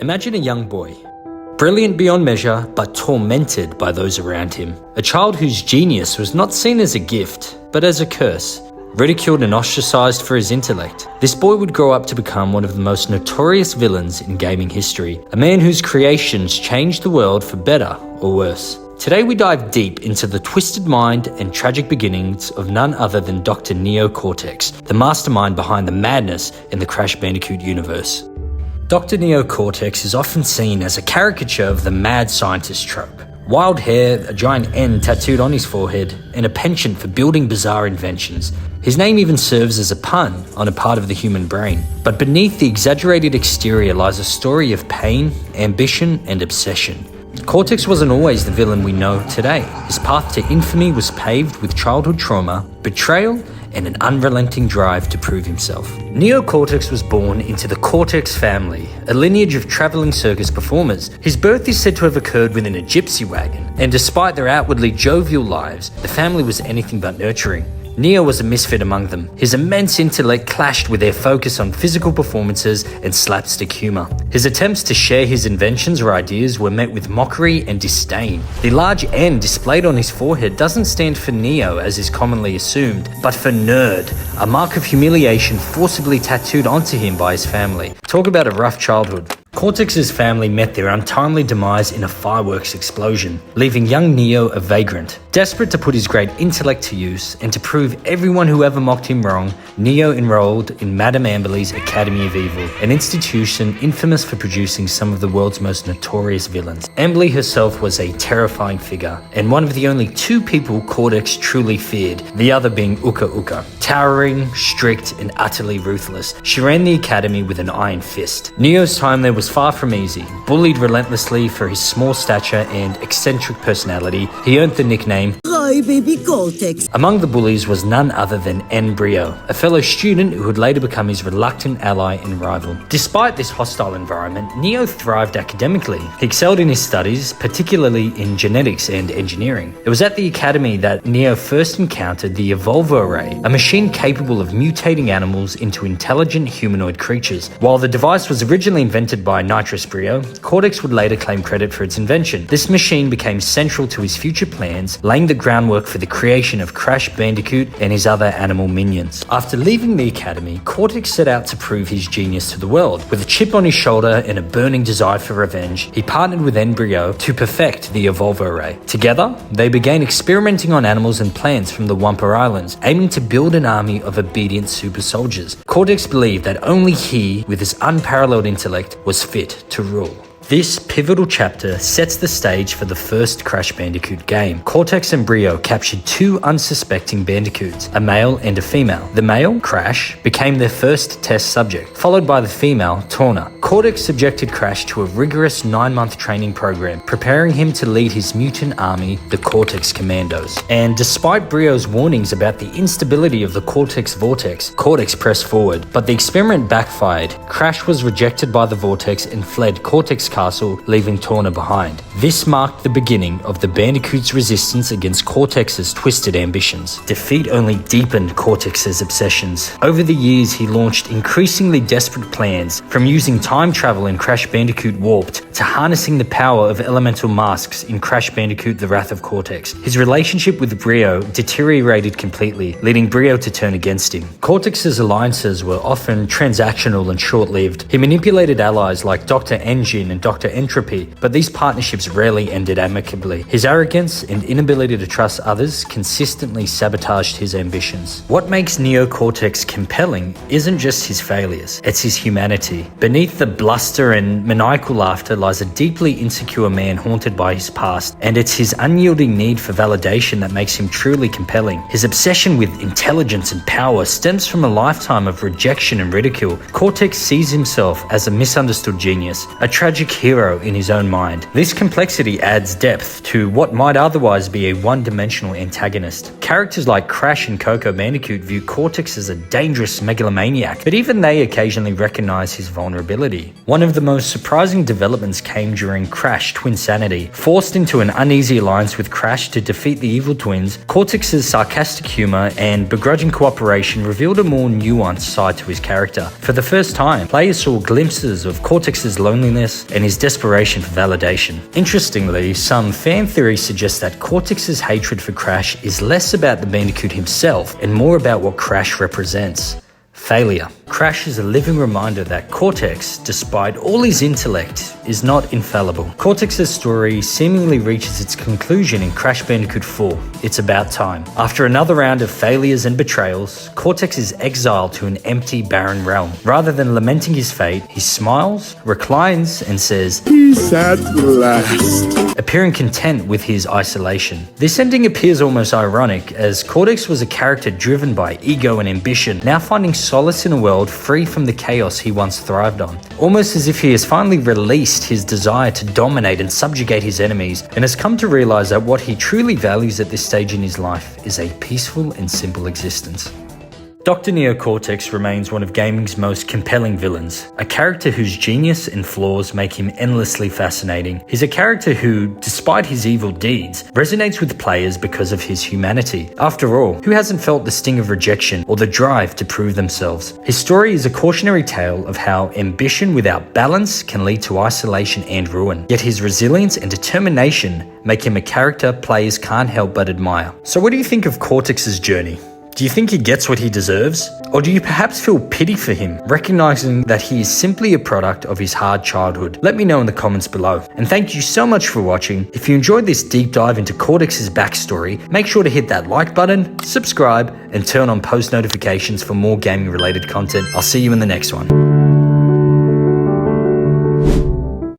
Imagine a young boy, brilliant beyond measure, but tormented by those around him. A child whose genius was not seen as a gift, but as a curse. Ridiculed and ostracized for his intellect, this boy would grow up to become one of the most notorious villains in gaming history. A man whose creations changed the world for better or worse. Today we dive deep into the twisted mind and tragic beginnings of none other than Dr. Neo Cortex, the mastermind behind the madness in the Crash Bandicoot universe. Dr. Neo Cortex is often seen as a caricature of the mad scientist trope. Wild hair, a giant N tattooed on his forehead, and a penchant for building bizarre inventions. His name even serves as a pun on a part of the human brain. But beneath the exaggerated exterior lies a story of pain, ambition, and obsession. Cortex wasn't always the villain we know today. His path to infamy was paved with childhood trauma, betrayal, and an unrelenting drive to prove himself. Neo Cortex was born into the Cortex family, a lineage of traveling circus performers. His birth is said to have occurred within a gypsy wagon, and despite their outwardly jovial lives, the family was anything but nurturing. Neo was a misfit among them. His immense intellect clashed with their focus on physical performances and slapstick humor. His attempts to share his inventions or ideas were met with mockery and disdain. The large N displayed on his forehead doesn't stand for Neo as is commonly assumed, but for nerd, a mark of humiliation forcibly tattooed onto him by his family. Talk about a rough childhood. Cortex's family met their untimely demise in a fireworks explosion, leaving young Neo a vagrant. Desperate to put his great intellect to use and to prove everyone who ever mocked him wrong, Neo enrolled in Madame Amberley's Academy of Evil, an institution infamous for producing some of the world's most notorious villains. Amberley herself was a terrifying figure, and one of the only two people Cortex truly feared, the other being Uka Uka. Towering, strict, and utterly ruthless, she ran the academy with an iron fist. Neo's time there was far from easy. Bullied relentlessly for his small stature and eccentric personality, he earned the nickname Hi, baby Cortex. Among the bullies was none other than Brio, a fellow student who would later become his reluctant ally and rival. Despite this hostile environment, Neo thrived academically. He excelled in his studies, particularly in genetics and engineering. It was at the academy that Neo first encountered the Evolver Array, a machine capable of mutating animals into intelligent humanoid creatures. While the device was originally invented by Nitrous Brio, Cortex would later claim credit for its invention. This machine became central to his future plans, laying the groundwork for the creation of Crash Bandicoot and his other animal minions. After leaving the academy, Cortex set out to prove his genius to the world. With a chip on his shoulder and a burning desire for revenge, he partnered with Brio to perfect the Evolver Array. Together, they began experimenting on animals and plants from the Wumpa Islands, aiming to build an army of obedient super soldiers. Cortex believed that only he, with his unparalleled intellect, was fit to rule. This pivotal chapter sets the stage for the first Crash Bandicoot game. Cortex and Brio captured two unsuspecting bandicoots, a male and a female. The male, Crash, became their first test subject, followed by the female, Torna. Cortex subjected Crash to a rigorous 9-month training program, preparing him to lead his mutant army, the Cortex Commandos. And despite Brio's warnings about the instability of the Cortex Vortex, Cortex pressed forward. But the experiment backfired. Crash was rejected by the Vortex and fled Cortex Castle, leaving Torna behind. This marked the beginning of the Bandicoot's resistance against Cortex's twisted ambitions. Defeat only deepened Cortex's obsessions. Over the years, he launched increasingly desperate plans, from using time travel in Crash Bandicoot Warped to harnessing the power of elemental masks in Crash Bandicoot The Wrath of Cortex. His relationship with Brio deteriorated completely, leading Brio to turn against him. Cortex's alliances were often transactional and short-lived. He manipulated allies like Dr. Engine and Dr. Entropy, but these partnerships rarely ended amicably. His arrogance and inability to trust others consistently sabotaged his ambitions. What makes Neo Cortex compelling isn't just his failures, it's his humanity. Beneath the bluster and maniacal laughter lies a deeply insecure man haunted by his past, and it's his unyielding need for validation that makes him truly compelling. His obsession with intelligence and power stems from a lifetime of rejection and ridicule. Cortex sees himself as a misunderstood genius, a tragic hero in his own mind. This complexity adds depth to what might otherwise be a one-dimensional antagonist. Characters like Crash and Coco Bandicoot view Cortex as a dangerous megalomaniac, but even they occasionally recognize his vulnerability. One of the most surprising developments Cortex came during Crash Twinsanity. Forced into an uneasy alliance with Crash to defeat the evil twins, Cortex's sarcastic humor and begrudging cooperation revealed a more nuanced side to his character. For the first time, players saw glimpses of Cortex's loneliness and his desperation for validation. Interestingly, some fan theories suggest that Cortex's hatred for Crash is less about the Bandicoot himself and more about what Crash represents: failure. Crash is a living reminder that Cortex, despite all his intellect, is not infallible. Cortex's story seemingly reaches its conclusion in Crash Bandicoot 4, It's About Time. After another round of failures and betrayals, Cortex is exiled to an empty, barren realm. Rather than lamenting his fate, he smiles, reclines, and says, "Peace at last," appearing content with his isolation. This ending appears almost ironic, as Cortex was a character driven by ego and ambition, now finding solace in a world free from the chaos he once thrived on. Almost as if he has finally released his desire to dominate and subjugate his enemies, and has come to realize that what he truly values at this stage in his life is a peaceful and simple existence. Dr. Neo Cortex remains one of gaming's most compelling villains, a character whose genius and flaws make him endlessly fascinating. He's a character who, despite his evil deeds, resonates with players because of his humanity. After all, who hasn't felt the sting of rejection or the drive to prove themselves? His story is a cautionary tale of how ambition without balance can lead to isolation and ruin. Yet his resilience and determination make him a character players can't help but admire. So what do you think of Cortex's journey? Do you think he gets what he deserves? Or do you perhaps feel pity for him, recognizing that he is simply a product of his hard childhood? Let me know in the comments below. And thank you so much for watching. If you enjoyed this deep dive into Cortex's backstory, make sure to hit that like button, subscribe, and turn on post notifications for more gaming related content. I'll see you in the next one.